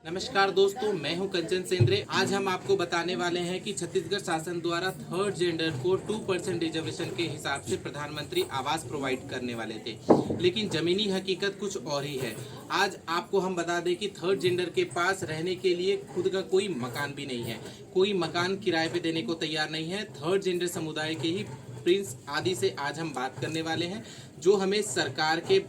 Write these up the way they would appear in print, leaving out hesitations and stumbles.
नमस्कार दोस्तों, मैं हूं कंचन सेंद्रे। आज हम आपको बताने वाले हैं कि छत्तीसगढ़ शासन द्वारा थर्ड जेंडर को 2% रिजर्वेशन के हिसाब से प्रधानमंत्री आवास प्रोवाइड करने वाले थे, लेकिन जमीनी हकीकत कुछ और ही है। आज आपको हम बता दें कि थर्ड जेंडर के पास रहने के लिए खुद का कोई मकान भी नहीं है, कोई मकान किराए पे देने को तैयार नहीं है। थर्ड जेंडर समुदाय के ही प्रिंस आदि से आज हम बात करने वाले हैं, जो हमें सरकार के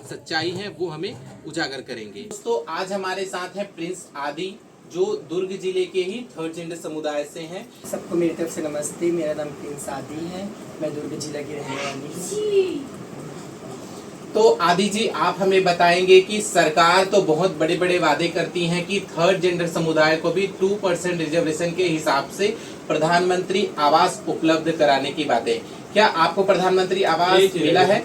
सच्चाई है वो हमें उजागर करेंगे। दोस्तों, आज हमारे साथ है प्रिंस आदि, जो दुर्ग जिले के ही थर्ड जेंडर समुदाय से हैं। सबको मेरी तरफ से नमस्ते। मेरा नाम प्रिंस आदि है, मैं दुर्ग जिला की रहने वाली हूँ। तो आदि जी, आप हमें बताएंगे कि सरकार तो बहुत बड़े बड़े वादे करती है कि थर्ड जेंडर समुदाय को भी 2% रिजर्वेशन के हिसाब से प्रधानमंत्री आवास उपलब्ध कराने की बातें। क्या आपको प्रधानमंत्री आवास मिला है?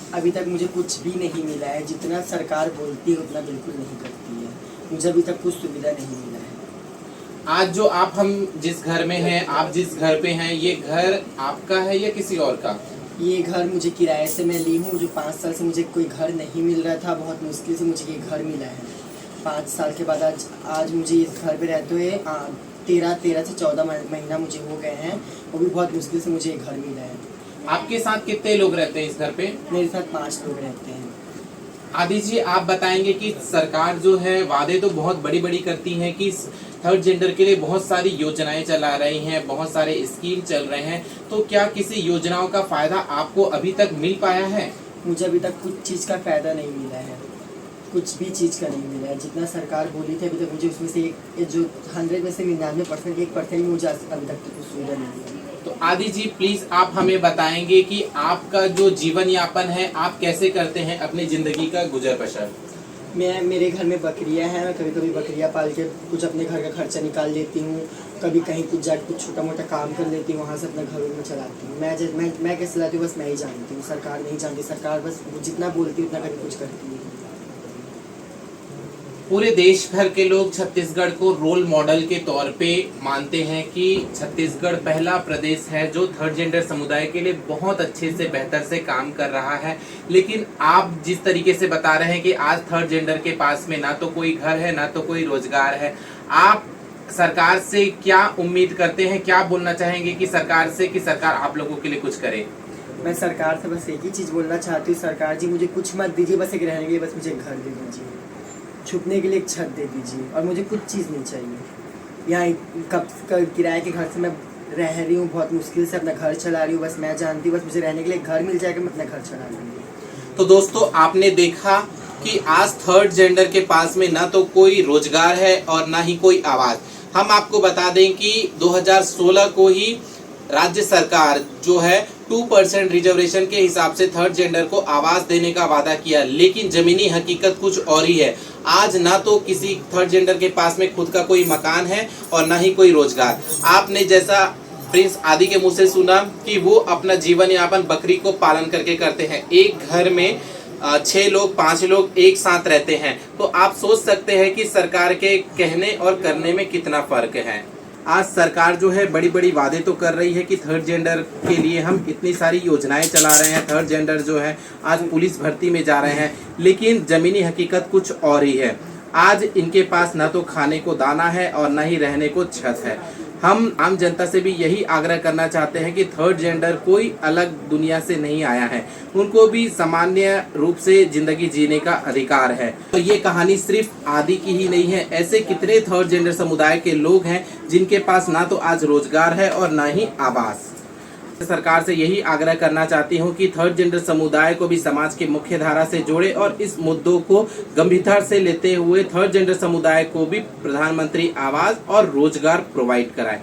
अभी तक मुझे कुछ भी नहीं मिला है। जितना सरकार बोलती है उतना बिल्कुल नहीं करती है। मुझे अभी तक कुछ सुविधा नहीं मिला है। आज जो हम जिस घर में हैं, आप जिस घर पे हैं, ये घर आपका है या किसी और का? ये घर मुझे किराए से मैं ली हूँ। जो 5 साल से मुझे कोई घर नहीं मिल रहा था, बहुत मुश्किल से मुझे ये घर मिला है। 5 साल के बाद आज मुझे इस घर पे रहते हुए 13 से 14 महीना मुझे हो गए हैं। वो भी बहुत मुश्किल से मुझे ये घर मिला है। आपके साथ कितने लोग रहते हैं इस घर पे? मेरे साथ 5 लोग रहते हैं। आदि जी, आप बताएंगे कि सरकार जो है वादे तो बहुत बड़ी बड़ी करती है कि थर्ड जेंडर के लिए बहुत सारी योजनाएं चला रही हैं, बहुत सारे स्कीम चल रहे हैं, तो क्या किसी योजनाओं का फायदा आपको अभी तक मिल पाया है? मुझे अभी तक कुछ चीज़ का फायदा नहीं मिला है, कुछ भी चीज़ का नहीं मिला है। जितना सरकार बोली थी अभी तक मुझे उसमें से जो 100 में से 99% 1% भी मुझे अभी तक तो कुछ सुविधा नहीं मिली। तो आदि जी, प्लीज आप हमें बताएंगे कि आपका जो जीवन यापन है, आप कैसे करते हैं अपनी जिंदगी का गुजर बसर? मेरे घर में बकरियां हैं। मैं कभी कभी बकरियां पाल के कुछ अपने घर का खर्चा निकाल लेती हूँ। कभी कहीं कुछ जाकर कुछ छोटा मोटा काम कर लेती हूँ, वहाँ से अपना घर में चलाती हूँ। मैं कैसे चलाती हूँ बस मैं ही जानती हूँ, सरकार नहीं जानती। सरकार बस जितना बोलती है उतना कभी कुछ करती है। पूरे देश भर के लोग छत्तीसगढ़ को रोल मॉडल के तौर पे मानते हैं कि छत्तीसगढ़ पहला प्रदेश है जो थर्ड जेंडर समुदाय के लिए बहुत अच्छे से बेहतर से काम कर रहा है। लेकिन आप जिस तरीके से बता रहे हैं कि आज थर्ड जेंडर के पास में ना तो कोई घर है, ना तो कोई रोजगार है, आप सरकार से क्या उम्मीद करते हैं? क्या बोलना चाहेंगे कि सरकार से, कि सरकार आप लोगों के लिए कुछ करे? मैं सरकार से बस एक ही चीज़ बोलना चाहती हूँ, सरकार जी मुझे कुछ मत दीजिए, बस एक रहने के लिए बस मुझे घर दे दीजिए, छुपने के लिए एक छत दे दीजिए, और मुझे कुछ चीज़ नहीं चाहिए। यहाँ कब किराए के घर से मैं रह रही हूँ, बहुत मुश्किल से अपना घर चला रही हूँ। बस मैं जानती हूँ बस मुझे रहने के लिए घर मिल जाएगा, मैं अपना घर चला लूँगी। तो दोस्तों, आपने देखा कि आज थर्ड जेंडर के पास में ना तो कोई रोजगार है और ना ही कोई आवाज। हम आपको बता दें कि 2016 को ही राज्य सरकार जो है 2% रिजर्वेशन के हिसाब से थर्ड जेंडर को आवास देने का वादा किया, लेकिन जमीनी हकीकत कुछ और ही है। आज ना तो किसी थर्ड जेंडर के पास में खुद का कोई मकान है और ना ही कोई रोजगार। आपने जैसा प्रिंस आदि के मुंह से सुना कि वो अपना जीवन यापन बकरी को पालन करके करते हैं। एक घर में 6 लोग 5 लोग एक साथ रहते हैं, तो आप सोच सकते हैं कि सरकार के कहने और करने में कितना फर्क है। आज सरकार जो है बड़ी बड़ी वादे तो कर रही है कि थर्ड जेंडर के लिए हम इतनी सारी योजनाएं चला रहे हैं, थर्ड जेंडर जो है आज पुलिस भर्ती में जा रहे हैं, लेकिन जमीनी हकीकत कुछ और ही है। आज इनके पास ना तो खाने को दाना है और ना ही रहने को छत है। हम आम जनता से भी यही आग्रह करना चाहते हैं कि थर्ड जेंडर कोई अलग दुनिया से नहीं आया है, उनको भी सामान्य रूप से जिंदगी जीने का अधिकार है। तो ये कहानी सिर्फ आदि की ही नहीं है, ऐसे कितने थर्ड जेंडर समुदाय के लोग हैं जिनके पास ना तो आज रोजगार है और ना ही आवास। सरकार से यही आग्रह करना चाहती हूँ कि थर्ड जेंडर समुदाय को भी समाज के मुख्य धारा से जोड़े और इस मुद्दों को गंभीरता से लेते हुए थर्ड जेंडर समुदाय को भी प्रधानमंत्री आवास और रोजगार प्रोवाइड कराए।